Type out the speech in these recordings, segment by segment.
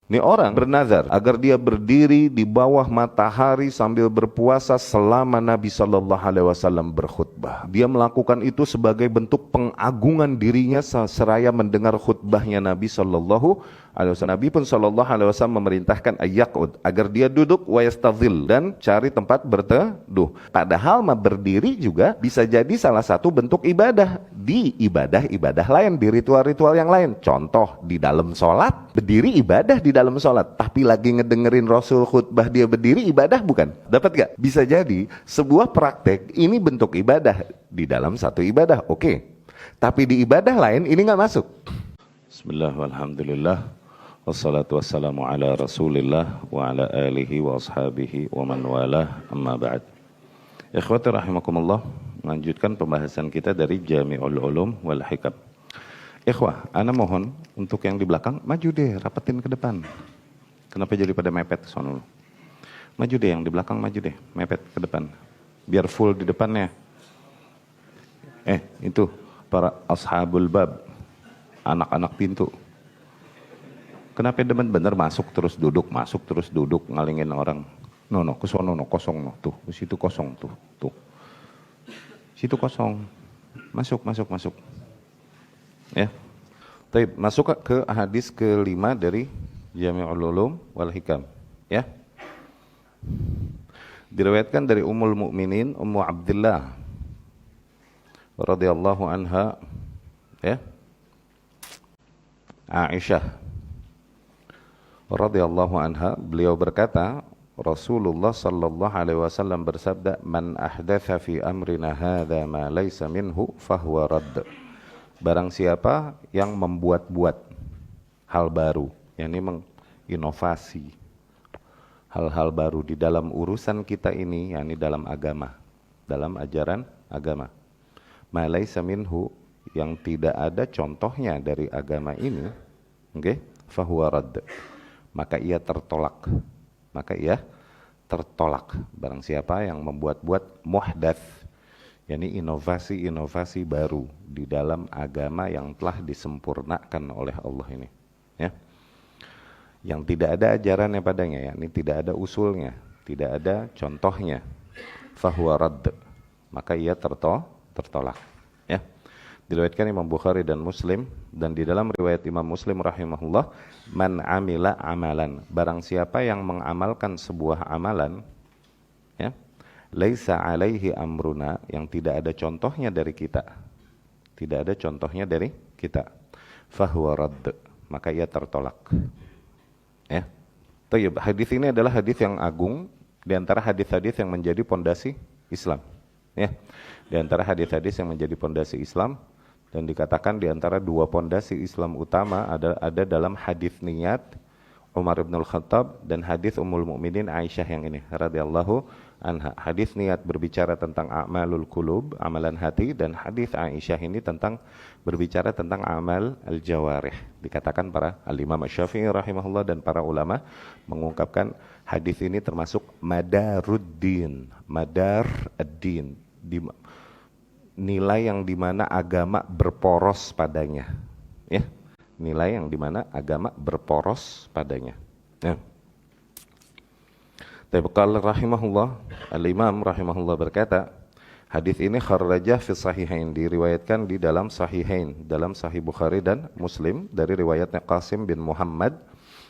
Ini orang bernazar agar dia berdiri di bawah matahari sambil berpuasa selama Nabi Shallallahu Alaihi Wasallam berkhutbah. Dia melakukan itu sebagai bentuk pengagungan dirinya seraya mendengar khutbahnya Nabi Shallallahu Alaihi Wasallam. Nabi pun Shallallahu Alaihi Wasallam memerintahkan ayyaqud agar dia duduk wa yastadhil dan cari tempat berteduh. Padahal berdiri juga bisa jadi salah satu bentuk ibadah di ibadah-ibadah lain, di ritual-ritual yang lain. Contoh di dalam sholat, berdiri ibadah di dalam sholat, tapi lagi ngedengerin Rasul khutbah dia berdiri, ibadah bukan? Dapat gak? Bisa jadi sebuah praktek ini bentuk ibadah di dalam satu ibadah, oke. Tapi di ibadah lain ini gak masuk. Bismillah walhamdulillah wassalatu wassalamu ala rasulillah wa ala alihi wa ashabihi wa man walah amma ba'd. Ikhwati rahimakumullah, melanjutkan pembahasan kita dari Jami'ul Ulum wal Hikam. Ikhwah, ana mohon untuk yang di belakang maju deh, rapetin ke depan. Kenapa jadi pada mepet ke sono? Maju deh yang di belakang, maju deh, mepet ke depan. Biar full di depannya. Itu para ashabul bab, anak-anak pintu. Kenapa demen bener masuk terus duduk, ngalingin orang. No, ke sono no, kosong no, tuh, situ kosong tuh. Situ kosong. Masuk. Ya. Baik, masuk ke hadis ke-5 dari Jami'ul Ulum wal Hikam, ya. Diriwayatkan dari Ummul Mukminin Ummu Abdillah radhiyallahu anha, ya. Aisyah radhiyallahu anha, beliau berkata, Rasulullah sallallahu alaihi wasallam bersabda, "Man ahdatsa fi amrina hadza ma laysa minhu fahuwa radd." Barang siapa yang membuat-buat hal baru, yakni menginovasi hal-hal baru di dalam urusan kita ini, yakni dalam agama, dalam ajaran agama. Ma laysa minhu, yang tidak ada contohnya dari agama ini, okay? Fahuwa radd. Maka ia tertolak. Barang siapa yang membuat-buat muhdats, yakni inovasi-inovasi baru di dalam agama yang telah disempurnakan oleh Allah ini, ya. Yang tidak ada ajarannya padanya, yakni tidak ada usulnya, tidak ada contohnya, fahuwa radd, maka ia tertolak, ya. Diriwayatkan Imam Bukhari dan Muslim, dan di dalam riwayat Imam Muslim rahimahullah, man amila amalan, barang siapa yang mengamalkan sebuah amalan, ya, laisa alaihi amruna, yang tidak ada contohnya dari kita, fahuwa radd, maka ia tertolak, ya. Tayyib, hadis ini adalah hadis yang agung di antara hadis-hadis yang menjadi pondasi Islam, ya. Di antara hadis-hadis yang menjadi pondasi Islam, dan dikatakan di antara dua pondasi Islam utama ada dalam hadis niat Umar bin Al-Khattab dan hadis Ummul Mukminin Aisyah yang ini radhiyallahu anha. Hadis niat berbicara tentang a'malul qulub, amalan hati, dan hadis Aisyah ini berbicara tentang amal al-jawarih. Dikatakan para al-Imam Asy-Syafi'i rahimahullah dan para ulama mengungkapkan hadis ini termasuk madar ad-din, nilai yang dimana agama berporos padanya, ya. Nilai yang dimana agama berporos padanya, ya. Qala rahimahullah, al-Imam rahimahullah berkata, hadis ini kharrajah fi sahihain, diriwayatkan di dalam sahihain, dalam Sahih Bukhari dan Muslim, dari riwayatnya Qasim bin Muhammad,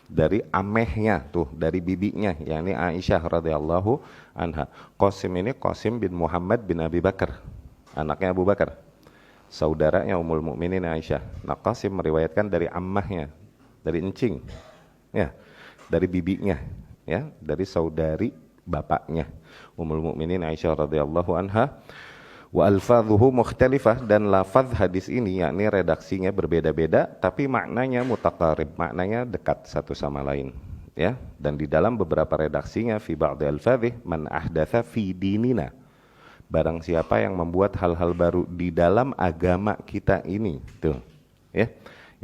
dari amehnya tuh, dari bibinya, yakni Aisyah radhiyallahu anha. Qasim bin Muhammad bin Abi Bakar, anaknya Abu Bakar, saudaranya Ummul Mukminin Aisyah. Nah, Qasim meriwayatkan dari ammahnya, dari encing, ya, dari bibinya, ya, dari saudari bapaknya Ummul Mukminin Aisyah radhiyallahu anha. Wa alfadhuhu mukhtalifah, dan lafaz hadis ini yakni redaksinya berbeda-beda, tapi maknanya mutaqarib, maknanya dekat satu sama lain, ya. Dan di dalam beberapa redaksinya fi ba'd alfadhih man ahdatsa fi dinina, barang siapa yang membuat hal-hal baru di dalam agama kita ini, tuh, ya.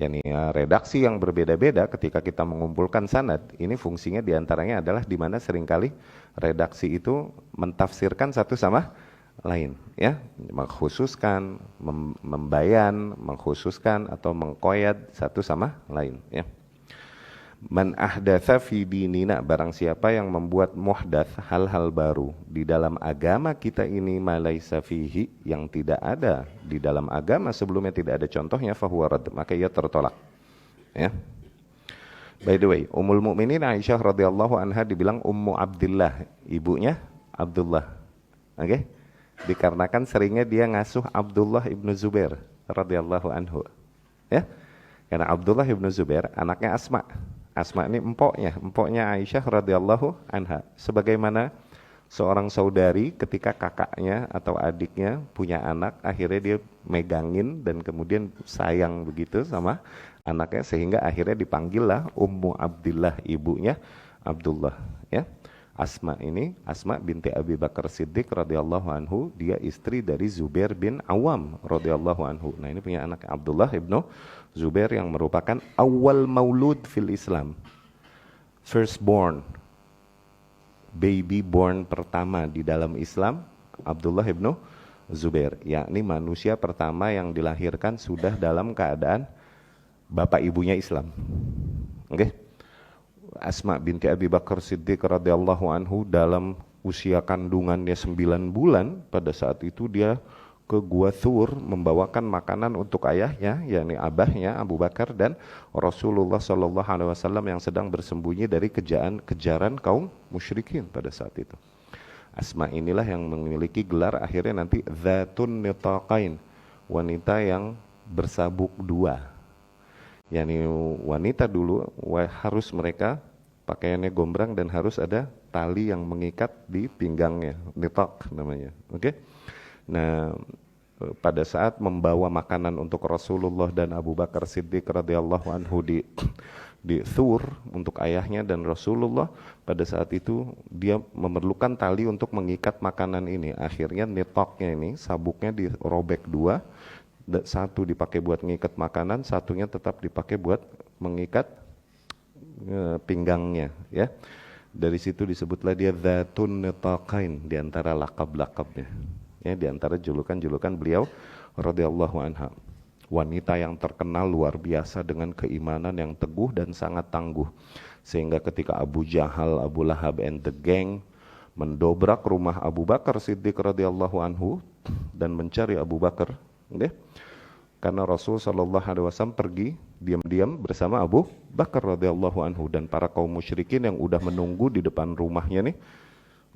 Yani redaksi yang berbeda-beda ketika kita mengumpulkan sanad, ini fungsinya diantaranya adalah di mana seringkali redaksi itu mentafsirkan satu sama lain, ya, mengkhususkan, membayan, mengkhususkan atau mengkoyad satu sama lain, ya. Man ahdatsa fi dinina, barang siapa yang membuat muhdats, hal-hal baru di dalam agama kita ini, malaisa fihi, yang tidak ada di dalam agama sebelumnya, tidak ada contohnya, fahuwa rad, maka ia tertolak. Ya. By the way, Ummul Mukminin Aisyah radhiyallahu anha dibilang Ummu Abdillah, ibunya Abdullah. Oke? Dikarenakan seringnya dia ngasuh Abdullah ibnu Zubair radhiyallahu anhu. Ya. Karena Abdullah ibnu Zubair anaknya Asma. Asma ini empoknya Aisyah radhiyallahu anha. Sebagaimana seorang saudari ketika kakaknya atau adiknya punya anak, akhirnya dia megangin dan kemudian sayang begitu sama anaknya, sehingga akhirnya dipanggillah Ummu Abdillah, ibunya Abdullah. Ya. Asma ini, Asma binti Abi Bakar Siddiq radhiyallahu anhu, dia istri dari Zubair bin Awam radhiyallahu anhu. Nah, ini punya anak Abdullah ibnu Zubair yang merupakan awal maulud fil Islam, firstborn, baby born pertama di dalam Islam, Abdullah ibnu Zubair, yakni manusia pertama yang dilahirkan sudah dalam keadaan bapak ibunya Islam. Oke. Asma binti Abi Bakar Siddiq radhiyallahu anhu dalam usia kandungannya 9 bulan, pada saat itu dia ke Gua Thur membawakan makanan untuk ayahnya, yakni abahnya Abu Bakar, dan Rasulullah Shallallahu Alaihi Wasallam yang sedang bersembunyi dari kejaran kaum musyrikin pada saat itu. Asma inilah yang memiliki gelar akhirnya nanti Dzatun Nitaqain, wanita yang bersabuk dua. yakni wanita dulu harus mereka pakaiannya gombrang dan harus ada tali yang mengikat di pinggangnya, nitaq namanya. Oke. Nah, pada saat membawa makanan untuk Rasulullah dan Abu Bakar Siddiq radhiyallahu anhu di Thur untuk ayahnya dan Rasulullah, pada saat itu dia memerlukan tali untuk mengikat makanan ini. Akhirnya nitaqnya ini, sabuknya dirobek dua, satu dipakai buat mengikat makanan, satunya tetap dipakai buat mengikat pinggangnya, ya. Dari situ disebutlah dia Dzatun Nitaqain, di antara lakab-lakabnya, ya, di antara julukan-julukan beliau radhiyallahu anha. Wanita yang terkenal luar biasa dengan keimanan yang teguh dan sangat tangguh, sehingga ketika Abu Jahal, Abu Lahab and the gang mendobrak rumah Abu Bakar Siddiq radhiyallahu anhu dan mencari Abu Bakar, okay? Karena Rasul Shallallahu Alaihi Wasallam pergi diam-diam bersama Abu Bakar radhiyallahu anhu, dan para kaum musyrikin yang udah menunggu di depan rumahnya nih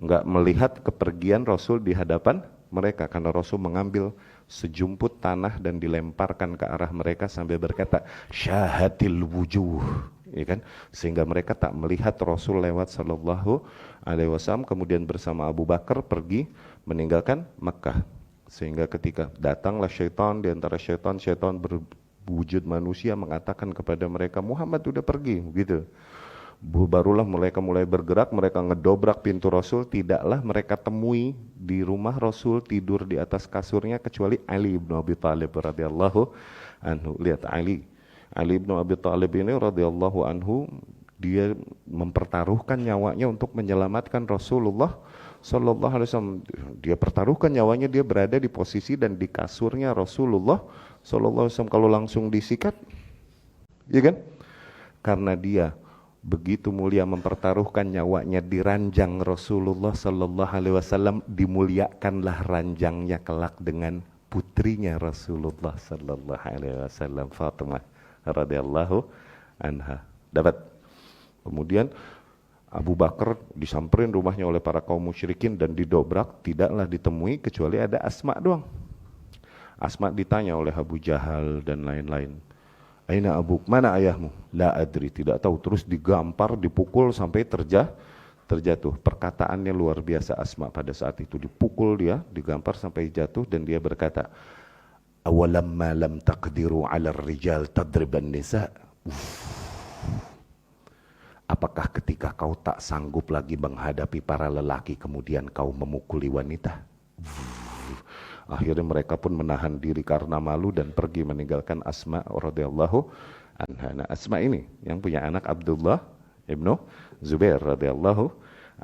nggak melihat kepergian Rasul di hadapan mereka, karena Rasul mengambil sejumput tanah dan dilemparkan ke arah mereka sambil berkata syahatil wujuh, ya kan, sehingga mereka tak melihat Rasul lewat Shallallahu Alaihi Wasallam. Kemudian bersama Abu Bakar pergi meninggalkan Makkah, sehingga ketika datanglah syaitan, di antara syaitan berwujud manusia mengatakan kepada mereka Muhammad udah pergi, gitu. Barulah mereka mulai bergerak, mereka ngedobrak pintu Rasul. Tidaklah mereka temui di rumah Rasul tidur di atas kasurnya kecuali Ali ibn Abi Thalib radhiyallahu anhu. Lihat Ali ibn Abi Thalib ini radhiyallahu anhu, dia mempertaruhkan nyawanya untuk menyelamatkan Rasulullah Sallallahu Alaihi Wasallam. Dia pertaruhkan nyawanya, dia berada di posisi dan di kasurnya Rasulullah Sallallahu Alaihi Wasallam. Kalau langsung disikat, ya kan? Karena dia begitu mulia mempertaruhkan nyawanya di ranjang Rasulullah Sallallahu Alaihi Wasallam, dimuliakanlah ranjangnya kelak dengan putrinya Rasulullah Sallallahu Alaihi Wasallam, Fatimah radhiyallahu anha. Dapat. Kemudian Abu Bakar disamperin rumahnya oleh para kaum musyrikin dan didobrak, tidaklah ditemui kecuali ada Asma doang. Asma ditanya oleh Abu Jahal dan lain-lain, aina abuk, mana ayahmu? La adri, tidak tahu. Terus digampar, dipukul sampai terjatuh. Perkataannya luar biasa Asma pada saat itu, dipukul dia, digampar sampai jatuh, dan dia berkata, awalamma lam taqdiru 'ala rijal tadriban nisa. Apakah ketika kau tak sanggup lagi menghadapi para lelaki kemudian kau memukuli wanita? Akhirnya mereka pun menahan diri karena malu dan pergi meninggalkan Asma radhiyallahu anha. Nah, Asma ini yang punya anak Abdullah ibnu Zubair radhiyallahu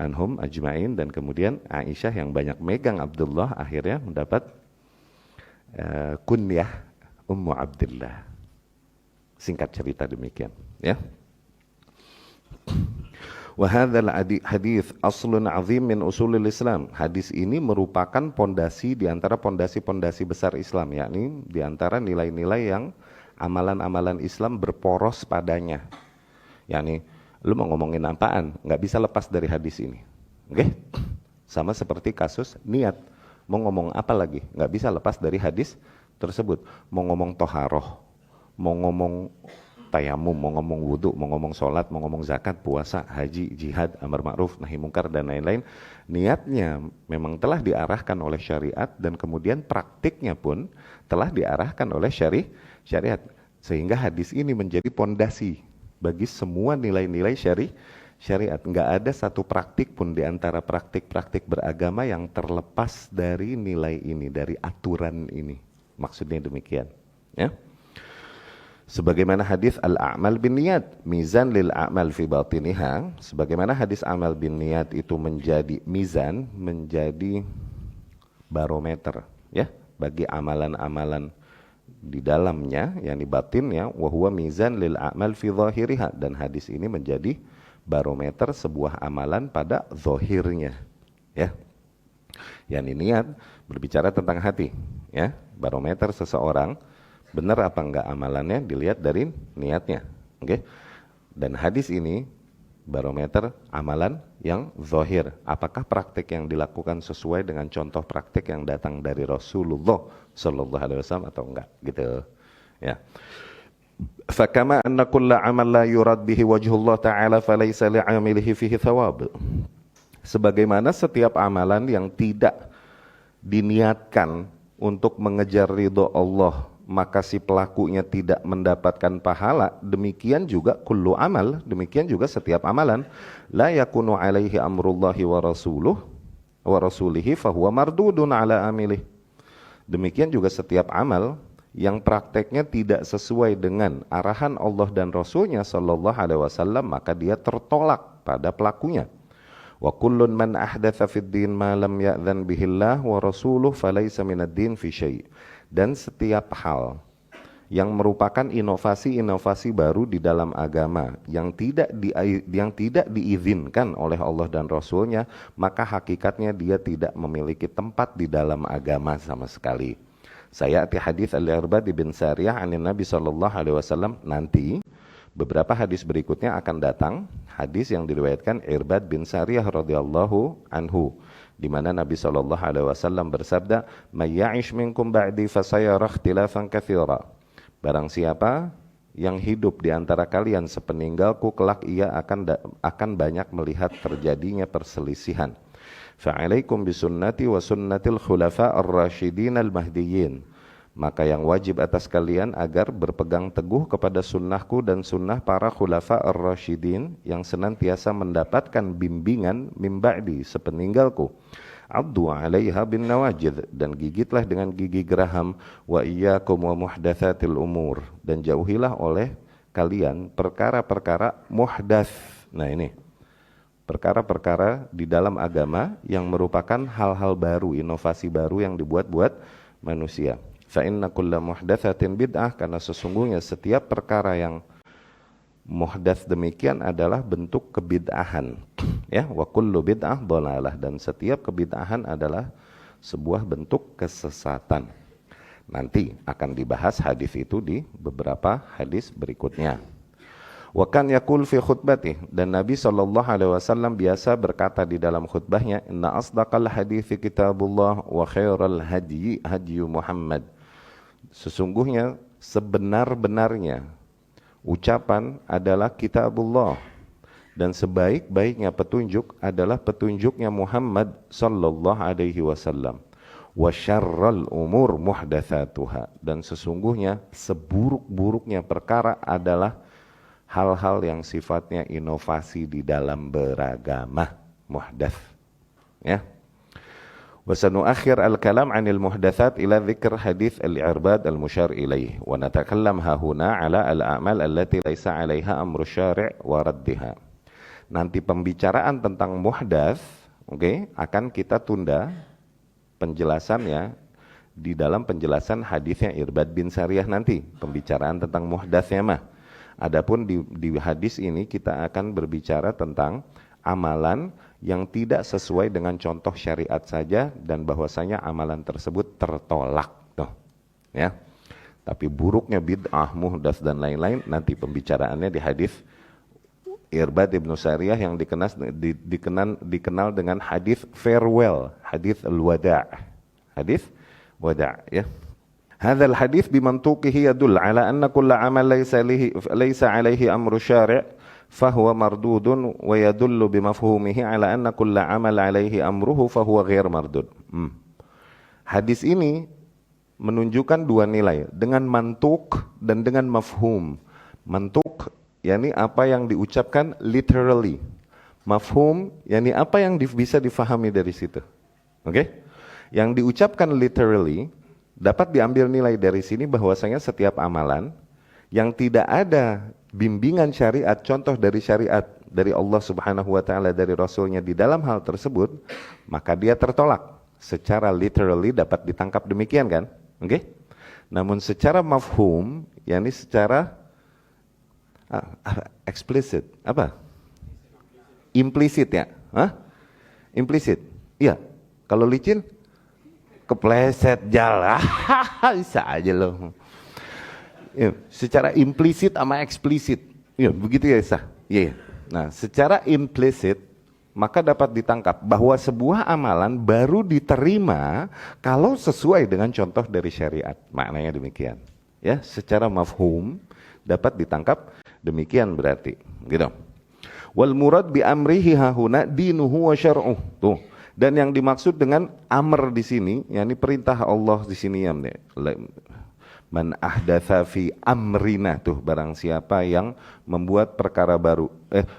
anhum ajma'in, dan kemudian Aisyah yang banyak megang Abdullah akhirnya mendapat kunyah Ummu Abdillah. Singkat cerita demikian, ya. Wa hadzal hadits aslun 'azim min usulil Islam. Hadis ini merupakan pondasi di antara pondasi-pondasi besar Islam, yakni di antara nilai-nilai yang amalan-amalan Islam berporos padanya. Yakni lu mau ngomongin apaan, nggak bisa lepas dari hadis ini. Oke? Sama seperti kasus niat. Mau ngomong apa lagi, nggak bisa lepas dari hadis tersebut. Mau ngomong toharoh, mau ngomong tayamum, mau ngomong wudhu, mau ngomong sholat, mau ngomong zakat, puasa, haji, jihad, amar ma'ruf, nahi mungkar, dan lain-lain. Niatnya memang telah diarahkan oleh syariat dan kemudian praktiknya pun telah diarahkan oleh syariat. Sehingga hadis ini menjadi pondasi bagi semua nilai-nilai syariat. Nggak ada satu praktik pun di antara praktik-praktik beragama yang terlepas dari nilai ini, dari aturan ini. Maksudnya demikian. Ya. Sebagaimana hadis al-a'mal bin niyat, mizan lil a'mal fi batiniha, sebagaimana hadis amal bin niyat itu menjadi mizan, menjadi barometer ya bagi amalan-amalan di dalamnya, yang di batinnya, wa huwa mizan lil a'mal fi zahiriha, dan hadis ini menjadi barometer sebuah amalan pada zahirnya ya. Yang niat berbicara tentang hati ya, barometer seseorang benar apa enggak amalannya dilihat dari niatnya. Oke. Dan hadis ini barometer amalan yang zahir. Apakah praktik yang dilakukan sesuai dengan contoh praktik yang datang dari Rasulullah sallallahu alaihi wasallam atau enggak gitu. Ya. Fakama anna kulla amal la yurad bihi wajhullah ta'ala falaysa li'amilihi fihi thawab. Sebagaimana setiap amalan yang tidak diniatkan untuk mengejar ridho Allah, maka si pelakunya tidak mendapatkan pahala, demikian juga kullu amal, demikian juga setiap amalan la yakunu alaihi amrullahi wa rasulihi fahuwa mardudun ala amilih. Demikian juga setiap amal yang prakteknya tidak sesuai dengan arahan Allah dan Rasulnya sallallahu alaihi wasallam, maka dia tertolak pada pelakunya. Wa kullun man ahdatsa fid din ma lam ya'dzan bihillah wa rasuluhu falaysa minad din fi syai'. Dan setiap hal yang merupakan inovasi-inovasi baru di dalam agama yang tidak diizinkan oleh Allah dan Rasulnya, maka hakikatnya dia tidak memiliki tempat di dalam agama sama sekali. Sayati hadis Al-Irbad bin Sariyah anin Nabi sallallahu alaihi wasallam, nanti beberapa hadis berikutnya akan datang, hadis yang diriwayatkan Irbad bin Sariyah radhiyallahu anhu, di mana Nabi sallallahu alaihi wasallam bersabda, "May ya'ish minkum ba'di fasayara ikhtilafan katsira." Barang siapa yang hidup di antara kalian sepeninggalku, kelak ia akan banyak melihat terjadinya perselisihan. Fa'alaikum bisunnati wa sunnatil khulafa ar-rasyidin al-mahdiyyin. Maka yang wajib atas kalian agar berpegang teguh kepada sunnahku dan sunnah para khulafa ar-rasyidin yang senantiasa mendapatkan bimbingan min ba'di sepeninggalku. Addu 'alaiha bin nawajid, dan gigitlah dengan gigi geraham, wa iyyakum wa muhdatsatil umur, dan jauhilah oleh kalian perkara-perkara muhdats. Nah ini perkara-perkara di dalam agama yang merupakan hal-hal baru, inovasi baru yang dibuat-buat manusia. Fa inna kulla muhdatsatin bid'ah, karena sesungguhnya setiap perkara yang muhdats demikian adalah bentuk kebid'ahan. Ya, wa kullu bid'ah dhalalah, dan setiap kebid'ahan adalah sebuah bentuk kesesatan. Nanti akan dibahas hadis itu di beberapa hadis berikutnya. Wa kan yaqul fi khutbatih, dan Nabi sallallahu alaihi wasallam biasa berkata di dalam khutbahnya, inna asdaqal hadithi kitabullah wa khairal hadyi hadyu Muhammad. Sesungguhnya sebenar-benarnya ucapan adalah kitabullah, dan sebaik-baiknya petunjuk adalah petunjuknya Muhammad sallallahu alaihi wasallam. Wa syarral umur muhdatsatuha, dan sesungguhnya seburuk-buruknya perkara adalah hal-hal yang sifatnya inovasi di dalam beragama, muhdats. Ya. Wa sanuakhir al-kalam 'anil muhdatsat ila dzikr hadits al-Irbad al-musyar ilaih, wa natakallam hahuna 'ala al-a'mal allati laisa 'alaiha amru syari' wa raddiha. Nanti pembicaraan tentang muhdats, akan kita tunda penjelasannya di dalam penjelasan hadisnya Irbad bin Sariyah nanti, pembicaraan tentang muhdatsnya mah. Adapun di hadis ini kita akan berbicara tentang amalan yang tidak sesuai dengan contoh syariat saja dan bahwasanya amalan tersebut tertolak. Tuh, ya. Tapi buruknya bid'ah, muhdas dan lain-lain nanti pembicaraannya di hadis Irbad ibn Sariyah yang dikenal dengan hadis farewell, hadis al-wada'. Hadis wada', ya. Hadzal hadis bimantuqihi yadul ala anna kulla amal laysa alaihi amru syari' fahuwa mardudun wa yadullu bimafhumihi ala anna kulla amal alaihi amruhu fahuwa ghair mardud. Hadis ini menunjukkan dua nilai, dengan mantuk dan dengan mafhum. Mantuk yakni apa yang diucapkan literally. Mafhum yakni apa yang bisa difahami dari situ. Oke? Yang diucapkan literally dapat diambil nilai dari sini bahwasanya setiap amalan yang tidak ada bimbingan syariat, contoh dari syariat dari Allah Subhanahu wa taala, dari Rasulnya di dalam hal tersebut, maka dia tertolak. Secara literally dapat ditangkap demikian kan? Oke? Namun secara mafhum, yakni secara eksplisit, apa? Implisit ya? Implisit. Iya. Kalau licin kepleset jalan. Bisa aja loh. Ya, secara implisit sama eksplisit. Ya, begitu ya, Isa? Iya. Nah, secara implisit maka dapat ditangkap bahwa sebuah amalan baru diterima kalau sesuai dengan contoh dari syariat. Maknanya demikian. Ya, secara mafhum dapat ditangkap demikian berarti, gitu. Wal murad bi amrihi hahuna dinuhu wa syar'uh. Tuh. Dan yang dimaksud dengan amr di sini, yakni perintah Allah di sini ya. Man ahdatsa fi amrina, tuh barang siapa yang membuat perkara baru,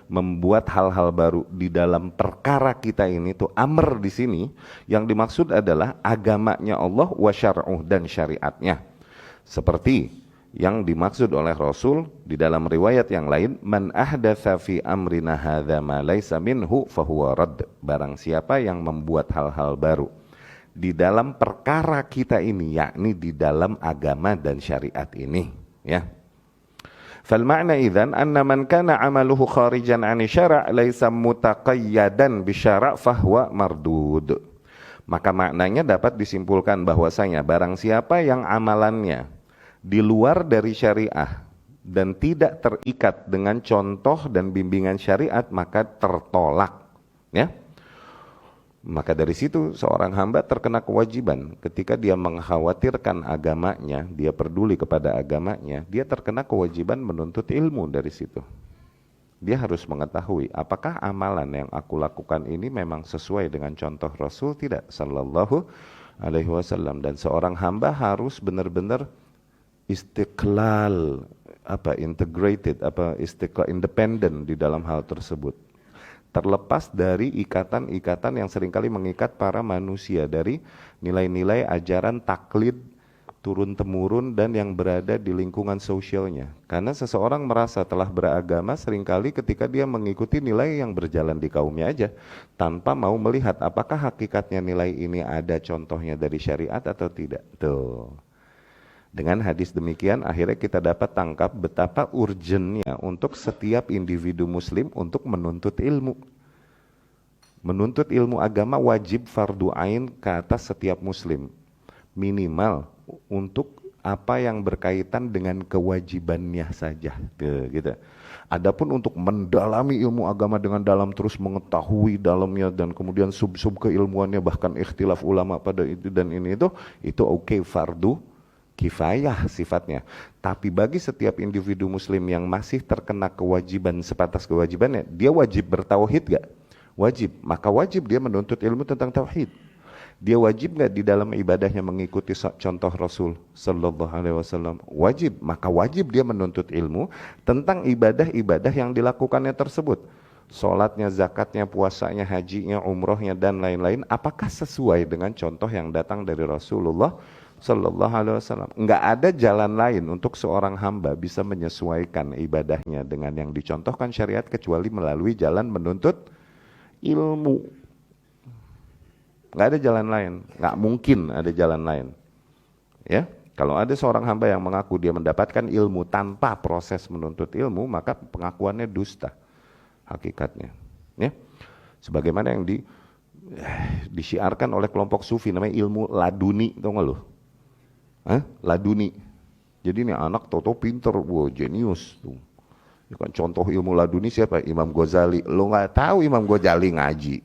membuat hal-hal baru di dalam perkara kita ini, tuh amr di sini yang dimaksud adalah agamanya Allah wa syar'uh dan syariatnya. Seperti yang dimaksud oleh Rasul di dalam riwayat yang lain, man ahdatsa fi amrina hadza ma laisa minhu fahuwa radd. Barang siapa yang membuat hal-hal baru di dalam perkara kita ini, yakni di dalam agama dan syariat ini, ya. Fal ma'na idzan anna man kana amaluhu kharijan 'ani syara' laisa mutaqayyadan bi syara' fahuwa mardud. Maka maknanya dapat disimpulkan bahwasanya barang siapa yang amalannya di luar dari syariah dan tidak terikat dengan contoh dan bimbingan syariat, maka tertolak, ya. Maka dari situ seorang hamba terkena kewajiban ketika dia mengkhawatirkan agamanya, dia peduli kepada agamanya, dia terkena kewajiban menuntut ilmu dari situ. Dia harus mengetahui apakah amalan yang aku lakukan ini memang sesuai dengan contoh Rasul tidak sallallahu alaihi wasallam. Dan seorang hamba harus benar-benar istiqlal, integrated, istiqlal, independen di dalam hal tersebut, terlepas dari ikatan-ikatan yang seringkali mengikat para manusia dari nilai-nilai ajaran taklid turun-temurun dan yang berada di lingkungan sosialnya. Karena seseorang merasa telah beragama seringkali ketika dia mengikuti nilai yang berjalan di kaumnya aja, tanpa mau melihat apakah hakikatnya nilai ini ada contohnya dari syariat atau tidak. Tuh. Dengan hadis demikian akhirnya kita dapat tangkap betapa urgennya untuk setiap individu muslim untuk menuntut ilmu. Menuntut ilmu agama wajib fardu ain ke atas setiap muslim. Minimal untuk apa yang berkaitan dengan kewajibannya saja. Gitu. Adapun untuk mendalami ilmu agama dengan dalam, terus mengetahui dalamnya dan kemudian sub-sub keilmuannya, bahkan ikhtilaf ulama pada itu dan ini itu oke, fardu kifayah sifatnya. Tapi bagi setiap individu muslim yang masih terkena kewajiban sebatas kewajibannya, dia wajib bertauhid gak? Wajib. Maka wajib dia menuntut ilmu tentang tauhid. Dia wajib gak di dalam ibadahnya mengikuti contoh Rasul sallallahu alaihi wasallam? Wajib. Maka wajib dia menuntut ilmu tentang ibadah-ibadah yang dilakukannya tersebut. Salatnya, zakatnya, puasanya, hajinya, umrohnya dan lain-lain, apakah sesuai dengan contoh yang datang dari Rasulullah sallallahu alaihi wasallam? Enggak ada jalan lain untuk seorang hamba bisa menyesuaikan ibadahnya dengan yang dicontohkan syariat kecuali melalui jalan menuntut ilmu. Enggak ada jalan lain, enggak mungkin ada jalan lain. Ya, Kalau ada seorang hamba yang mengaku dia mendapatkan ilmu tanpa proses menuntut ilmu, maka pengakuannya dusta hakikatnya. Ya. Sebagaimana yang disiarkan oleh kelompok sufi namanya ilmu laduni, tau gak lo? Laduni. Jadi ini anak toto pinter, wow, jenius tuh. Ini kan contoh ilmu laduni siapa? Imam Ghazali. Lo nggak tahu Imam Ghazali ngaji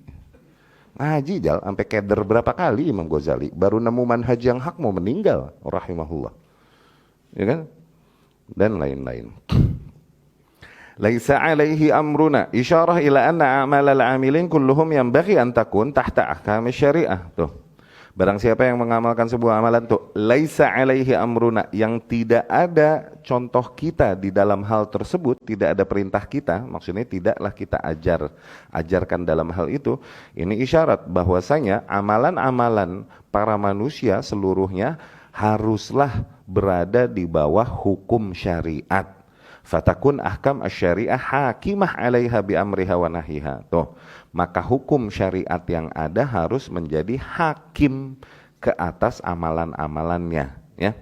sampai keder berapa kali Imam Ghazali, baru nemu manhaj yang hak mau meninggal rahimahullah, ya kan, dan lain-lain. Laisa alaihi amruna, isyarah ila anna a'malal amilin kulluhum yanbaghi an takun tahta ahkam syariah. Tuh, barang siapa yang mengamalkan sebuah amalan tuh laisa alaihi amruna, yang tidak ada contoh kita di dalam hal tersebut, tidak ada perintah kita, maksudnya tidaklah kita ajarkan dalam hal itu. Ini isyarat bahwasanya amalan-amalan para manusia seluruhnya haruslah berada di bawah hukum syariat. Fatakun ahkam asy-syariah hakimah 'alaiha bi amriha wa nahiha. Tuh, maka hukum syariat yang ada harus menjadi hakim ke atas amalan-amalannya, ya.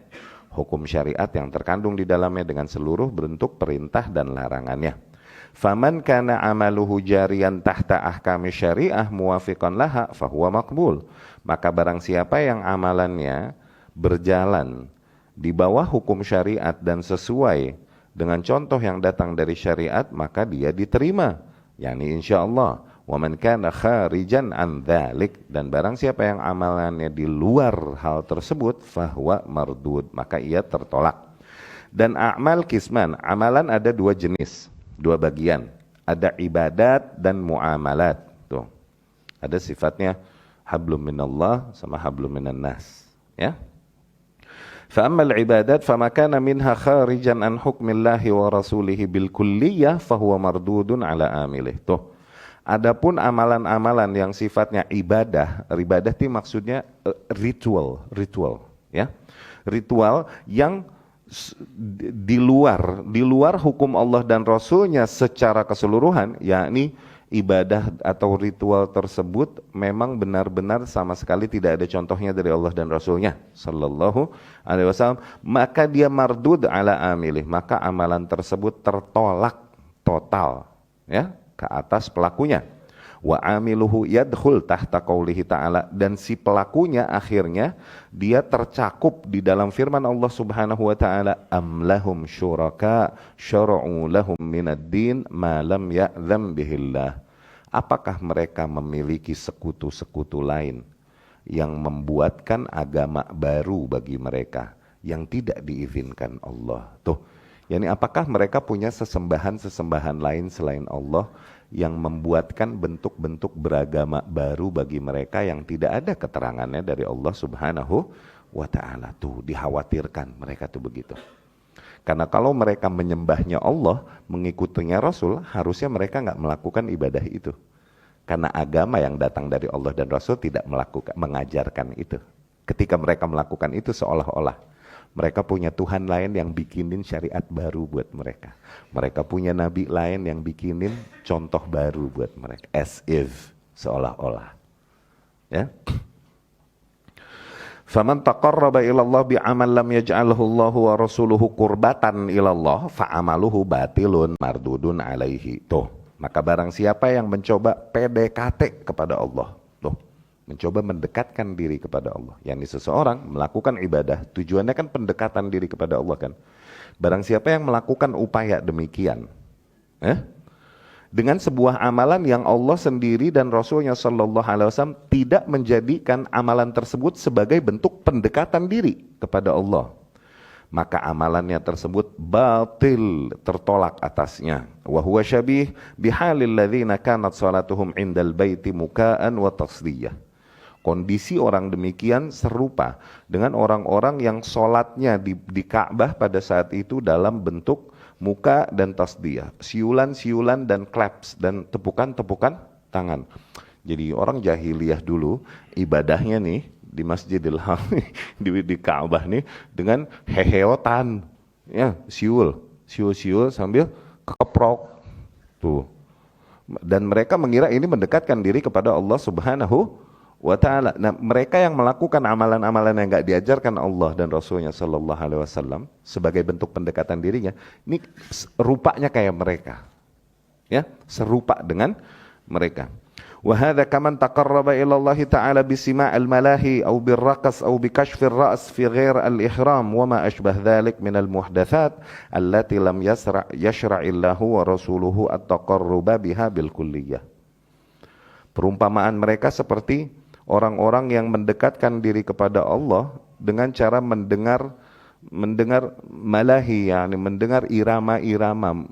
Hukum syariat yang terkandung di dalamnya dengan seluruh bentuk perintah dan larangannya. Faman kana amaluhu jariyan tahta ahkami syariah muwafiqan laha fahuwa maqbul. Maka barang siapa yang amalannya berjalan di bawah hukum syariat dan sesuai dengan contoh yang datang dari syariat, maka dia diterima, yakni insyaallah. Wa man kana kharijan an dzalik, dan barang siapa yang amalannya di luar hal tersebut, fahuwa mardud, maka ia tertolak. Dan a'mal kisman, amalan ada dua jenis, dua bagian. Ada ibadat dan muamalat. Tuh. Ada sifatnya hablum minallah sama hablum minan nas, ya. فأما العبادات فما كان منها خارجا عن حكم الله ورسوله بالكلية فهو مردود على آمله. Tuh. Adapun amalan-amalan yang sifatnya ibadah itu maksudnya ritual, ya. Ritual yang di luar hukum Allah dan Rasulnya secara keseluruhan, yakni ibadah atau ritual tersebut memang benar-benar sama sekali tidak ada contohnya dari Allah dan Rasulnya sallallahu alaihi wasallam, maka dia mardud ala amilih, maka amalan tersebut tertolak total, ya, ke atas pelakunya. Wa amiluhu yadkhul tahta qaulihi ta'ala, dan si pelakunya akhirnya dia tercakup di dalam firman Allah Subhanahu wa taala, am lahum syuraka syara'u lahum minad din ma lam ya'zam bihillah. Apakah mereka memiliki sekutu-sekutu lain yang membuatkan agama baru bagi mereka yang tidak diizinkan Allah? Tuh, yakni apakah mereka punya sesembahan-sesembahan lain selain Allah yang membuatkan bentuk-bentuk beragama baru bagi mereka yang tidak ada keterangannya dari Allah Subhanahu wa ta'ala. Tuh, dikhawatirkan mereka tuh begitu. Karena kalau mereka menyembahnya Allah, mengikutinya Rasul, harusnya mereka nggak melakukan ibadah itu. Karena agama yang datang dari Allah dan Rasul tidak mengajarkan itu. Ketika mereka melakukan itu, seolah-olah mereka punya Tuhan lain yang bikinin syariat baru buat mereka. Mereka punya nabi lain yang bikinin contoh baru buat mereka. As if, seolah-olah. Ya. Faman taqarraba ilallah bi'amal lam yaj'alhu Allahu wa rasuluhu qurbatan ilallah fa'amaluhu batilun mardudun alaihi. Tuh, maka barang siapa yang mencoba PDKT kepada Allah, tuh, mencoba mendekatkan diri kepada Allah, yakni seseorang melakukan ibadah, tujuannya kan pendekatan diri kepada Allah kan. Barang siapa yang melakukan upaya demikian, dengan sebuah amalan yang Allah sendiri dan Rasulnya Sallallahu Alaihi Wasallam tidak menjadikan amalan tersebut sebagai bentuk pendekatan diri kepada Allah, maka amalannya tersebut batil, tertolak atasnya. Wa huwa syabih bihalil ladzina kanat salatuhum indal baiti muka'an wa tasdiyah. Kondisi orang demikian serupa dengan orang-orang yang sholatnya di Ka'bah pada saat itu dalam bentuk muka dan tasdiyah, siulan-siulan dan claps dan tepukan-tepukan tangan. Jadi orang jahiliyah dulu ibadahnya nih di Masjidil Haram di Ka'bah nih dengan heheotan, ya, siul sambil keprok tuh. Dan mereka mengira ini mendekatkan diri kepada Allah Subhanahu wa ta'ala. Nah, mereka yang melakukan amalan-amalan yang enggak diajarkan Allah dan Rasulnya sallallahu alaihi wasallam sebagai bentuk pendekatan dirinya, ini rupanya kayak mereka. Ya, serupa dengan mereka. Wa hadza kaman taqarraba ila Allah ta'ala bi sima' al-malahi aw bir-raqs aw bi kashf ar-ra's fi ghair al-ihram wa ma ashbah dhalik min al-muhdatsat allati lam yashra'illahu wa rasuluhu at-taqarruba biha bil kulliyah. Perumpamaan mereka seperti orang-orang yang mendekatkan diri kepada Allah dengan cara mendengar malahi, yakni mendengar irama-irama,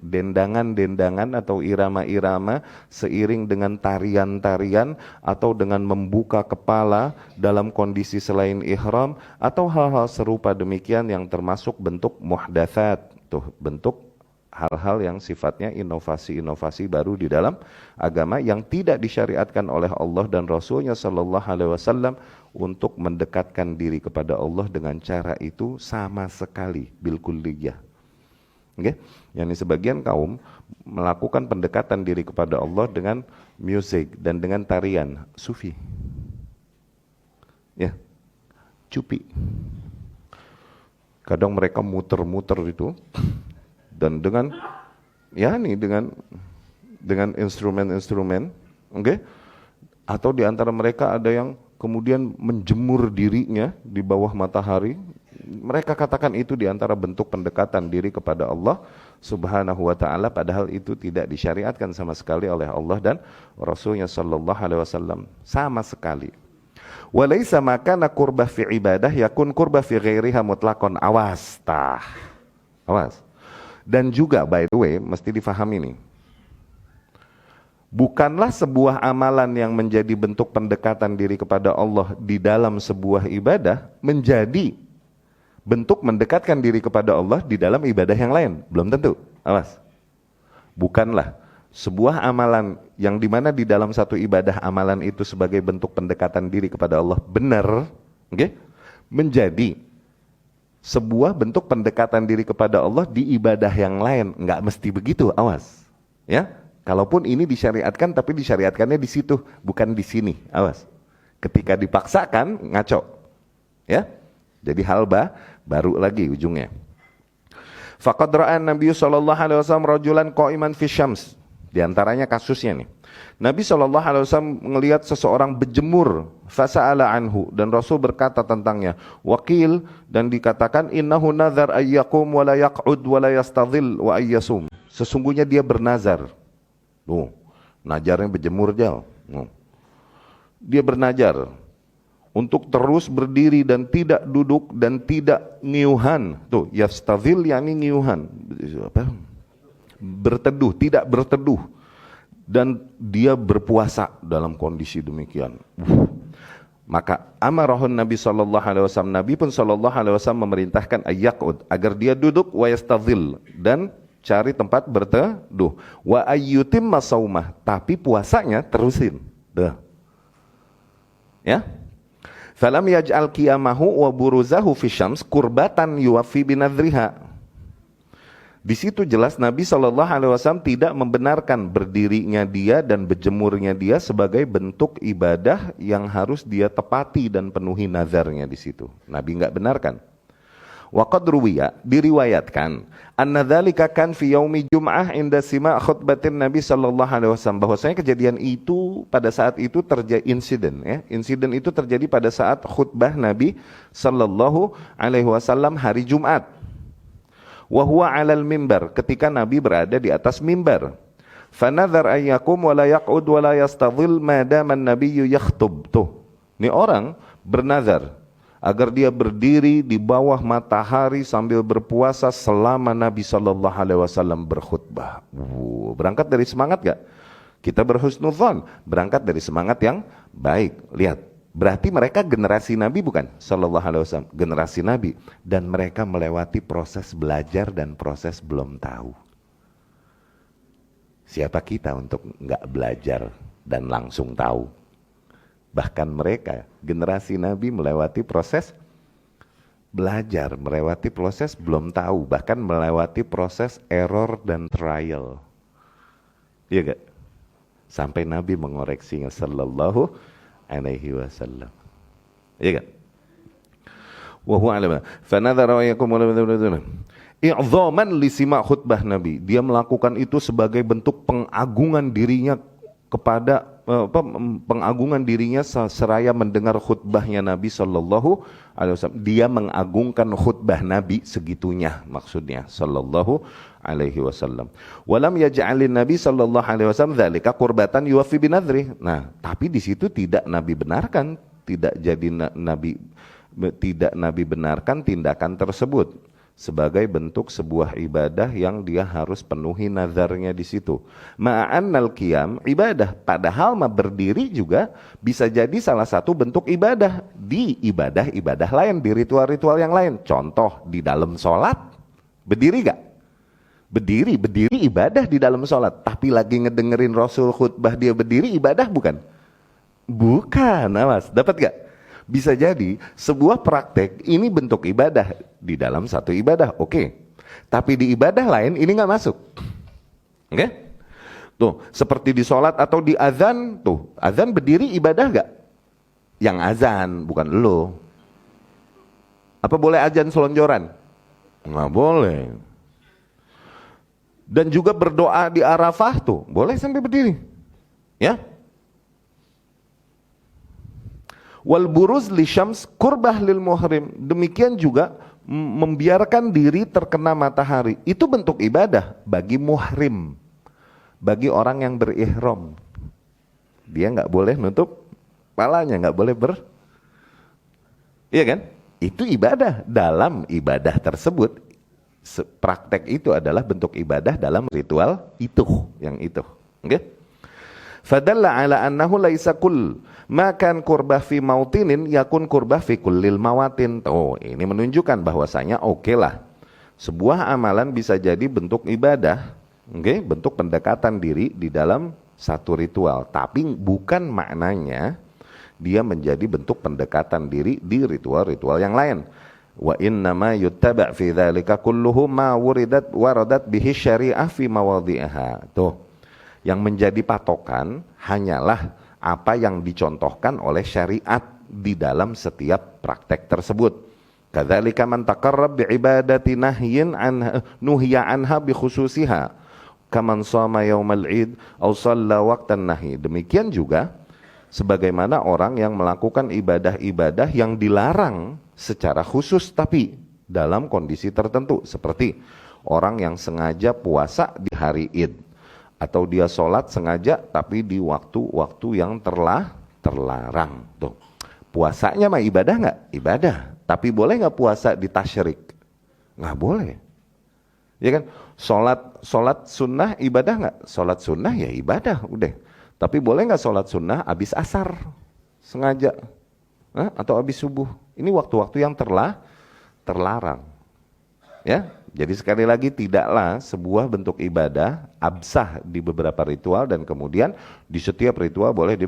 dendangan-dendangan atau irama-irama seiring dengan tarian-tarian atau dengan membuka kepala dalam kondisi selain ihram atau hal-hal serupa demikian yang termasuk bentuk muhdatsat, bentuk hal-hal yang sifatnya inovasi-inovasi baru di dalam agama yang tidak disyariatkan oleh Allah dan Rasulnya sallallahu alaihi wasallam untuk mendekatkan diri kepada Allah dengan cara itu sama sekali bil kulliyah. Okay? Yang sebagian kaum melakukan pendekatan diri kepada Allah dengan musik dan dengan tarian sufi. Ya. Cupi. Kadang mereka muter-muter itu dan dengan instrumen-instrumen, okay? Atau di antara mereka ada yang kemudian menjemur dirinya di bawah matahari. Mereka katakan itu di antara bentuk pendekatan diri kepada Allah Subhanahu wa ta'ala, padahal itu tidak disyariatkan sama sekali oleh Allah dan Rasulnya sallallahu alaihi wasallam sama sekali. Walaysa makana qurbah fi ibadah yakun qurbah fi ghairiha mutlaqan. Awas. Dan juga by the way mesti difahami nih, bukanlah sebuah amalan yang menjadi bentuk pendekatan diri kepada Allah di dalam sebuah ibadah menjadi bentuk mendekatkan diri kepada Allah di dalam ibadah yang lain. Belum tentu. Awas. Bukanlah sebuah amalan yang dimana di dalam satu ibadah amalan itu sebagai bentuk pendekatan diri kepada Allah benar, okay? Menjadi sebuah bentuk pendekatan diri kepada Allah di ibadah yang lain. Enggak mesti begitu. Awas. Ya. Kalaupun ini disyariatkan, tapi disyariatkannya di situ, bukan di sini. Awas. Ketika dipaksakan, ngaco. Ya. Jadi baru lagi ujungnya. Faqad ra'a Nabi sallallahu alaihi wasallam rajulan qa'iman fi syams. Di antaranya kasusnya nih. Nabi sallallahu alaihi wasallam melihat seseorang berjemur, fasa'ala anhu, dan Rasul berkata tentangnya, waqil, dan dikatakan innahu nazar ayyaqum wa la yaq'ud wa la yastadhil wa ayyasum. Sesungguhnya dia bernazar. Najarnya berjemur jal. Dia bernazar untuk terus berdiri dan tidak duduk dan tidak ngiuhan. Tuh, yastadhil yakni ngiuhan. Berteduh, tidak berteduh. Dan dia berpuasa dalam kondisi demikian. Maka amarahun Nabi sallallahu alaihi wasallam, Nabi pun sallallahu alaihi wasallam memerintahkan ayyaqud, agar dia duduk wa yastadhil, dan cari tempat berteduh. Wa ayyutimma saumah, tapi puasanya terusin. Ya. Falam yaj'al qiyamahu wa buruzahu fi syams qurbatan yuwaffi binadriha. Di situ jelas Nabi sallallahu alaihi wasallam tidak membenarkan berdirinya dia dan berjemurnya dia sebagai bentuk ibadah yang harus dia tepati dan penuhi nazarnya di situ. Nabi enggak benarkan. Wa qad ruwiya, diriwayatkan, anna dzalika kan fi yaumi jum'ah inda sima' khutbatin Nabi sallallahu alaihi wasallam, bahwasanya kejadian itu pada saat itu terjadi insiden, ya. Insiden itu terjadi pada saat khutbah Nabi sallallahu alaihi wasallam hari Jumat. Wa huwa 'alal mimbar, ketika Nabi berada di atas mimbar. Fa nadzar ayyakum wa la yaq'ud wa la yastadhil ma dama an-nabiyyu yakhthub. Tuh, ini orang bernazar agar dia berdiri di bawah matahari sambil berpuasa selama Nabi sallallahu alaihi wasallam berkhutbah. Berangkat dari semangat gak? Kita berhusnudzon, berangkat dari semangat yang baik. Lihat, berarti mereka generasi Nabi bukan? Sallallahu alaihi wasallam, generasi Nabi, dan mereka melewati proses belajar dan proses belum tahu. Siapa kita untuk nggak belajar dan langsung tahu? Bahkan mereka, generasi Nabi, melewati proses belajar, melewati proses belum tahu, bahkan melewati proses error dan trial. Iya gak? Sampai Nabi mengoreksinya sallallahu alaihi wasallam. Iya kan? Wa huwa alama. Fa nadhara wa yakum i'dhaman li sima' khutbah Nabi. Dia melakukan itu sebagai bentuk pengagungan dirinya kepada pengagungan dirinya seraya mendengar khutbahnya Nabi sallallahu alaihi wasallam. Dia mengagungkan khutbah Nabi segitunya maksudnya sallallahu alaihi wasallam. Walam yaj'alin Nabi sallallahu alaihi wasallam dzalika qurbatan yuwaffi binadri. Nah, tapi di situ tidak Nabi benarkan, tidak Nabi benarkan tindakan tersebut sebagai bentuk sebuah ibadah yang dia harus penuhi nazarnya di situ. Ma'annal qiyam ibadah, padahal berdiri juga bisa jadi salah satu bentuk ibadah di ibadah-ibadah lain, di ritual-ritual yang lain. Contoh di dalam sholat, berdiri gak? Berdiri ibadah di dalam sholat, tapi lagi ngedengerin Rasul khutbah dia berdiri ibadah bukan? Bukan, awas, dapat gak? Bisa jadi sebuah praktek ini bentuk ibadah di dalam satu ibadah, oke. Tapi di ibadah lain ini nggak masuk, oke? Tuh, seperti di sholat atau di azan, tuh azan berdiri ibadah nggak? Yang azan bukan lo. Apa boleh azan selonjoran? Nggak boleh. Dan juga berdoa di Arafah tuh boleh sampai berdiri, ya? Wal buruz li syams kurbah lil muhrim. Demikian juga membiarkan diri terkena matahari. Itu bentuk ibadah bagi muhrim, bagi orang yang berihram. Dia nggak boleh nutup kepalanya, nggak boleh iya kan? Itu ibadah. Dalam ibadah tersebut, praktek itu adalah bentuk ibadah dalam ritual itu, yang itu. Oke? Fadalla ala annahu laisa kull makan kurbah fi mautinin yakun kurbah fi kullil mawatin. Oh, ini menunjukkan bahwasanya lah, sebuah amalan bisa jadi bentuk ibadah, bentuk pendekatan diri di dalam satu ritual, tapi bukan maknanya dia menjadi bentuk pendekatan diri di ritual-ritual yang lain. Wa innama yuttaba' fi dzalika kulluhu ma waradat bihi syari'ah fi mawadhi'iha. Tuh, yang menjadi patokan hanyalah apa yang dicontohkan oleh syariat di dalam setiap praktek tersebut. Kadzalika man taqarrab bi ibadati nahyin an nuhiya anha bi khususiha kaman shama yaumal id aw shalla waqtan nahi. Demikian juga sebagaimana orang yang melakukan ibadah-ibadah yang dilarang secara khusus tapi dalam kondisi tertentu, seperti orang yang sengaja puasa di hari Id, atau dia sholat sengaja tapi di waktu-waktu yang terlarang. Tuh, puasanya mah ibadah nggak? Ibadah. Tapi boleh nggak puasa di tasyrik? Nggak boleh. Ya kan? Sholat sunnah ibadah nggak? Sholat sunnah ya ibadah, udah. Tapi boleh nggak sholat sunnah abis asar sengaja? Atau abis subuh? Ini waktu-waktu yang terlarang. Ya. Jadi sekali lagi tidaklah sebuah bentuk ibadah absah di beberapa ritual dan kemudian di setiap ritual boleh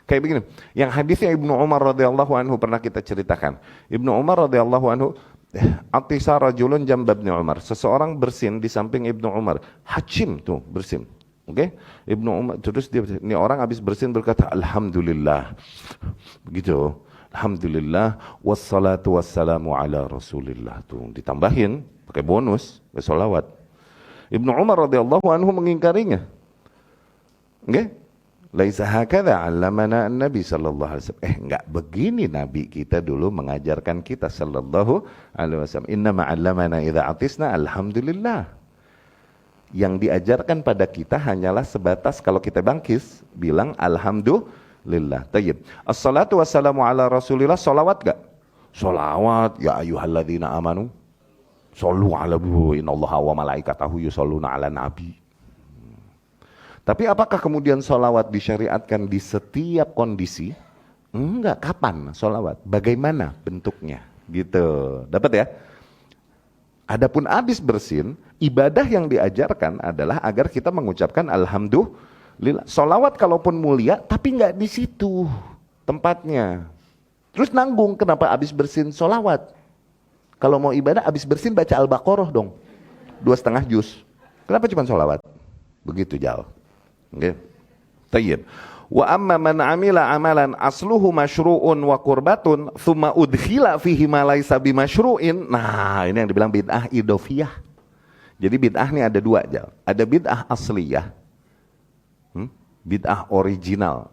kayak begini. Yang hadisnya Ibnu Umar radhiyallahu anhu pernah kita ceritakan. Ibnu Umar radhiyallahu anhu atisa rajulun jamba Ibnu Umar. Seseorang bersin di samping Ibnu Umar. Hajim tuh bersin. Oke? Ibnu Umar terus ini orang habis bersin berkata alhamdulillah. Begitu. Alhamdulillah wassalatu wassalamu ala Rasulillah. Tuh ditambahin pakai bonus, bersolawat. Ibnu Umar radhiyallahu anhu mengingkarinya. Oke? Laisa hakadha 'allamana an-nabi sallallahu alaihi wasallam. Enggak begini Nabi kita dulu mengajarkan kita sallallahu alaihi wasallam. Inna ma 'allamana idza atisna alhamdulillah. Yang diajarkan pada kita hanyalah sebatas kalau kita bangkis bilang alhamdulillah. Tayyib. Assalatu wassalamu ala Rasulillah, salawat enggak? Salawat, ya ayyuhalladzina amanu shollu ala innallaha wa malaikatahu yusholluna ala nabi. Tapi apakah kemudian sholawat disyariatkan di setiap kondisi? Enggak. Kapan sholawat? Bagaimana bentuknya? Gitu. Dapat ya? Adapun habis bersin, ibadah yang diajarkan adalah agar kita mengucapkan alhamdulillah. Sholawat kalaupun mulia, tapi enggak di situ tempatnya. Terus nanggung, kenapa habis bersin sholawat? Kalau mau ibadah habis bersin baca Al-Baqarah dong, 2,5 juz. Kenapa cuma sholawat? Begitu jauh. Oke. Tayyib. Wa amma man amila amalan asluhu masyru'un wa qurbatun thumma udkhila fihi ma laysa bimasyru'in. Nah, ini yang dibilang bid'ah idofiyah. Jadi bid'ah ini ada dua, Jal. Ada bid'ah asliyah, bid'ah original,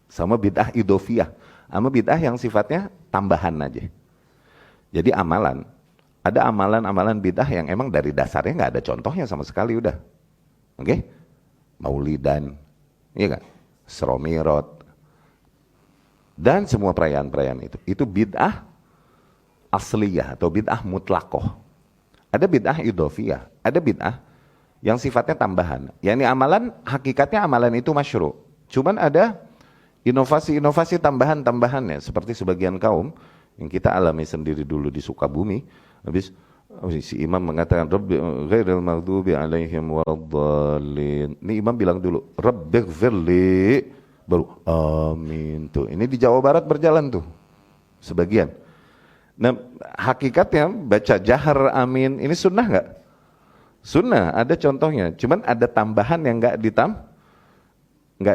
sama bid'ah idofiyah, sama bid'ah yang sifatnya tambahan aja. Jadi amalan, ada amalan-amalan bid'ah yang emang dari dasarnya nggak ada contohnya sama sekali udah. Oke? Maulidan, iya kan? Sromirot, dan semua perayaan-perayaan itu bid'ah asliyah atau bid'ah mutlakoh. Ada bid'ah idofiyah, ada bid'ah yang sifatnya tambahan. Yani amalan, hakikatnya amalan itu masyru'. Cuman ada inovasi-inovasi tambahan-tambahannya. Seperti sebagian kaum yang kita alami sendiri dulu di Sukabumi. Habis si imam mengatakan Rabbi ghairil maghdubi alaihim waladdallin. Ini imam bilang dulu Rabbighfirli, baru amin tuh. Ini di Jawa Barat berjalan tuh sebagian. Nah, hakikatnya baca jahar amin ini sunnah nggak? Sunnah, ada contohnya. Cuman ada tambahan yang nggak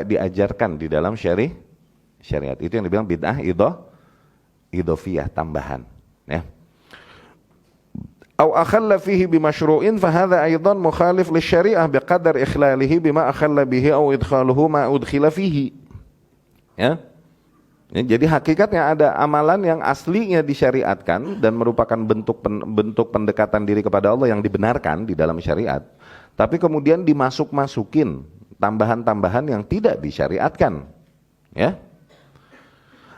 diajarkan di dalam syariat. Itu yang dibilang bid'ah idofiyah, tambahan. Ya. Au akhalla fihi bimasyru'in fahadha aidan mukhalif lisyariah biqadar ikhlalihi bima akhalla bihi au idkhaluhu ma udkhila fihi. Ya. Ya, jadi hakikatnya ada amalan yang aslinya disyariatkan dan merupakan bentuk pendekatan diri kepada Allah yang dibenarkan di dalam syariat. Tapi kemudian dimasuk-masukin tambahan-tambahan yang tidak disyariatkan. Ya.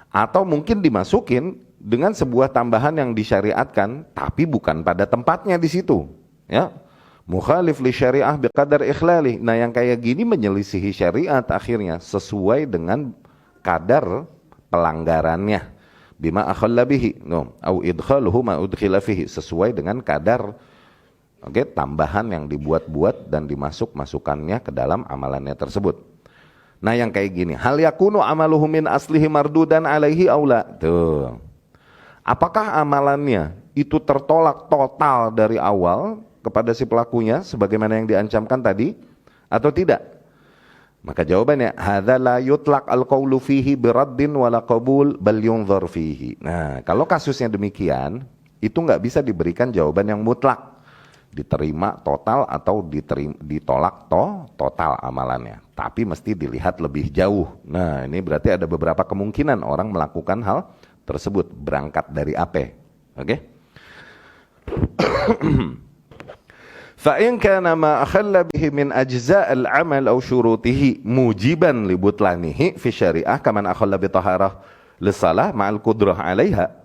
Atau mungkin dimasukin dengan sebuah tambahan yang disyariatkan tapi bukan pada tempatnya di situ. Ya. Mukhalif li syariah biqadar ikhlali. Nah, yang kayak gini menyelisihi syariat akhirnya sesuai dengan kadar pelanggarannya, bima akhalla bihi, au idkhaluhu ma udkhila fihi, sesuai dengan kadar tambahan yang dibuat-buat dan dimasuk-masukannya ke dalam amalannya tersebut. Nah, yang kayak gini, hal yakunu amaluhu min aslihi mardudan alaihi aula. Tuh. Apakah amalannya itu tertolak total dari awal kepada si pelakunya sebagaimana yang diancamkan tadi atau tidak? Maka jawabannya hadza la yutlaq al-qaulu fihi biraddin wala qabul bal yunzar fihi. Nah, kalau kasusnya demikian, itu enggak bisa diberikan jawaban yang mutlak. Diterima total atau ditolak total amalannya. Tapi mesti dilihat lebih jauh. Nah, ini berarti ada beberapa kemungkinan orang melakukan hal tersebut berangkat dari apa? Oke? فإن كان ما أخل به من أجزاء العمل أو شروطه موجبا لبطلانه في الشريعة كمن أخل بطهارة للصلاة مع القدرة عليها.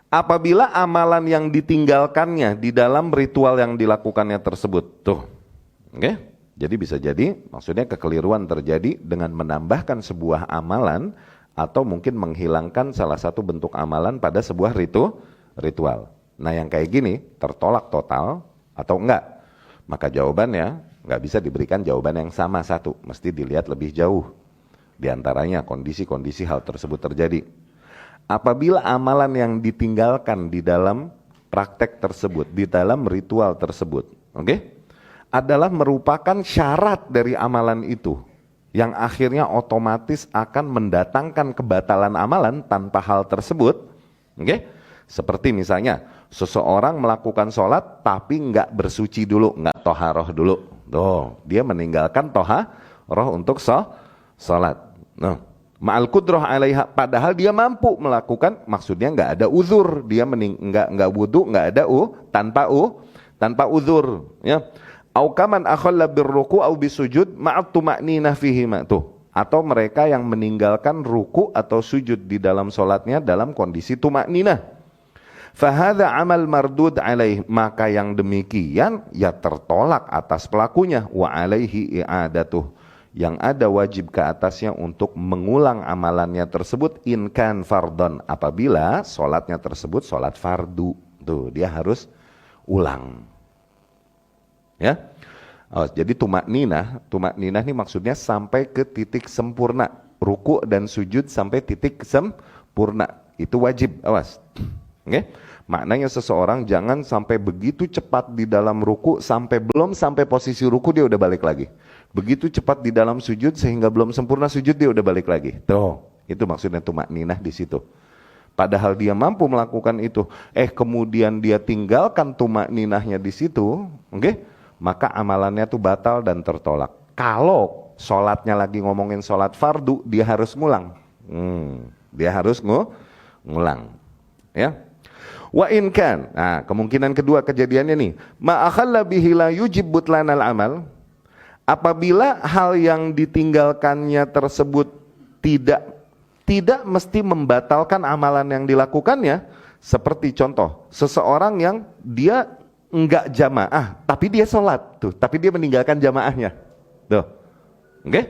Apabila amalan yang ditinggalkannya di dalam ritual yang dilakukannya tersebut, oke? Jadi bisa jadi maksudnya kekeliruan terjadi dengan menambahkan sebuah amalan atau mungkin menghilangkan salah satu bentuk amalan pada sebuah ritual. Nah, yang kayak gini tertolak total atau enggak? Maka jawabannya enggak bisa diberikan jawaban yang sama satu, mesti dilihat lebih jauh. Di antaranya kondisi-kondisi hal tersebut terjadi. Apabila amalan yang ditinggalkan di dalam praktek tersebut, di dalam ritual tersebut, adalah merupakan syarat dari amalan itu, yang akhirnya otomatis akan mendatangkan kebatalan amalan tanpa hal tersebut, seperti misalnya seseorang melakukan sholat tapi nggak bersuci dulu, nggak toharoh dulu. Dia meninggalkan toharoh untuk sholat. Ma'al qudrah alaiha, padahal dia mampu melakukan, maksudnya nggak ada uzur, dia nggak wudu, nggak ada tanpa uzur. Ya. Au kaman akhalla birruku au bisujud ma'at tuma'ninah fihi atau mereka yang meninggalkan ruku atau sujud di dalam sholatnya dalam kondisi tuma'ninah. Fahadha amal mardud alaih, maka yang demikian ya tertolak atas pelakunya, wa alaihi i'adatuh, yang ada wajib ke atasnya untuk mengulang amalannya tersebut in kan fardon, apabila sholatnya tersebut sholat fardu, dia harus ulang. Ya, jadi tumakninah ini maksudnya sampai ke titik sempurna, ruku dan sujud sampai titik sempurna, itu wajib, awas. Maknanya seseorang jangan sampai begitu cepat di dalam ruku sampai belum sampai posisi ruku dia udah balik lagi. Begitu cepat di dalam sujud sehingga belum sempurna sujud dia udah balik lagi. Tuh, itu maksudnya tumakninah di situ. Padahal dia mampu melakukan itu, kemudian dia tinggalkan tumakninahnya di situ, oke? Maka amalannya tuh batal dan tertolak. Kalau sholatnya lagi ngomongin sholat fardu, dia harus ngulang. Dia harus ngulang, ya. Wa in kan, nah kemungkinan kedua kejadiannya nih, ma akhalla bihi la yujib butlanal amal. Apabila hal yang ditinggalkannya tersebut tidak mesti membatalkan amalan yang dilakukannya, seperti contoh, seseorang yang dia enggak jamaah, tapi dia sholat tuh, tapi dia meninggalkan jamaahnya, tuh, oke?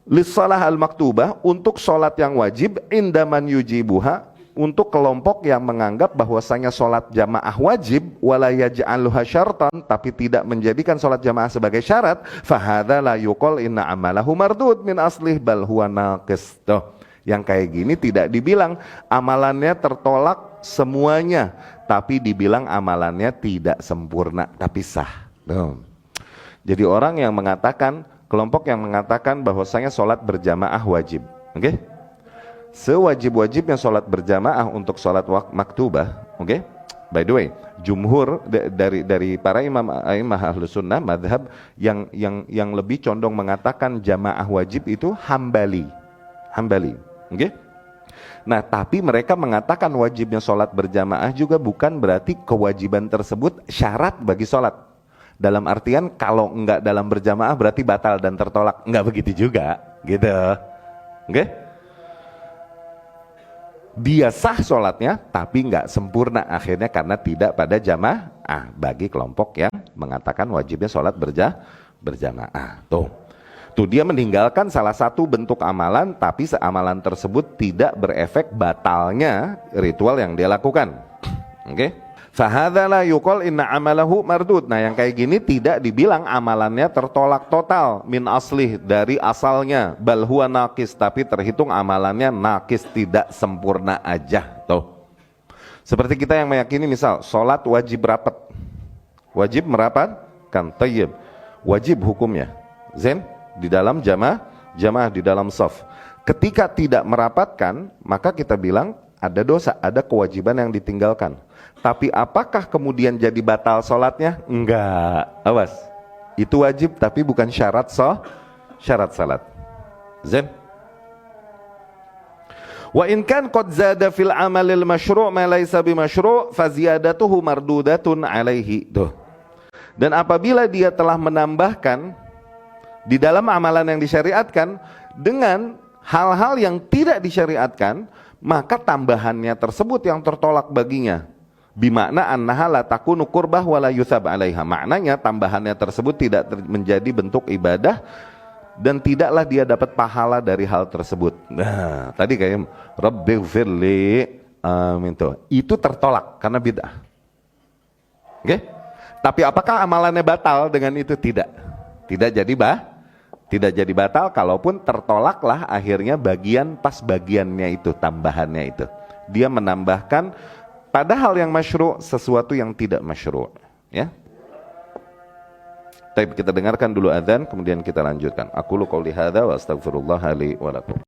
Lissalah al-maktubah, untuk sholat yang wajib, indaman yujibuha, untuk kelompok yang menganggap bahwasanya sholat jamaah wajib, wala yaj'aluha syartan, tapi tidak menjadikan sholat jamaah sebagai syarat, fahadha la yuqal inna amalahu mardud min aslih bal huwa naqis. Tuh, yang kayak gini tidak dibilang amalannya tertolak semuanya, tapi dibilang amalannya tidak sempurna tapi sah. Tuh. Jadi orang yang mengatakan, kelompok yang mengatakan bahwasanya sholat berjamaah wajib, oke? Sewajib-wajibnya sholat berjamaah untuk sholat maktubah, oke? By the way, jumhur dari para imam ahlus sunnah madhab yang lebih condong mengatakan jamaah wajib itu hambali, oke? Nah, tapi mereka mengatakan wajibnya sholat berjamaah juga bukan berarti kewajiban tersebut syarat bagi sholat. Dalam artian kalau enggak dalam berjamaah berarti batal dan tertolak, enggak begitu juga, gitu, oke? Dia sah sholatnya tapi nggak sempurna akhirnya karena tidak pada jamaah bagi kelompok yang mengatakan wajibnya sholat berjamaah. Tuh dia meninggalkan salah satu bentuk amalan tapi amalan tersebut tidak berefek batalnya ritual yang dia lakukan. Oke? Fahadha la yuqal inna amalahu mardud. Nah, yang kayak gini tidak dibilang amalannya tertolak total min aslih, dari asalnya, bal huwa naqis, tapi terhitung amalannya naqis, tidak sempurna aja. Tuh. Seperti kita yang meyakini misal sholat wajib rapat, wajib merapatkan, tayyib, wajib hukumnya zen di dalam jamaah di dalam shaf. Ketika tidak merapatkan, maka kita bilang ada dosa, ada kewajiban yang ditinggalkan. Tapi apakah kemudian jadi batal sholatnya? Enggak. Awas. Itu wajib tapi bukan syarat salat. Zen. Wa in kan qad zada fil amalil masyru' ma laysa bimasyru' fa ziyadatuhu mardudatun alaihi. Tuh. Dan apabila dia telah menambahkan di dalam amalan yang disyariatkan dengan hal-hal yang tidak disyariatkan, maka tambahannya tersebut yang tertolak baginya. Bimakna annaha la takunu qurbah wa la yutsab 'alaiha. Maknanya tambahannya tersebut tidak menjadi bentuk ibadah dan tidaklah dia dapat pahala dari hal tersebut. Nah, tadi kayak Rabbighfirli, amin tuh. Itu tertolak karena bid'ah. Oke? Tapi apakah amalannya batal dengan itu? Tidak. Tidak jadi batal, kalaupun tertolaklah akhirnya bagiannya itu, tambahannya itu. Dia menambahkan padahal yang masyru' sesuatu yang tidak masyru', ya. Tapi kita dengarkan dulu adzan kemudian kita lanjutkan. Aqulu qouli hadza wa astaghfirullah li wa lakum.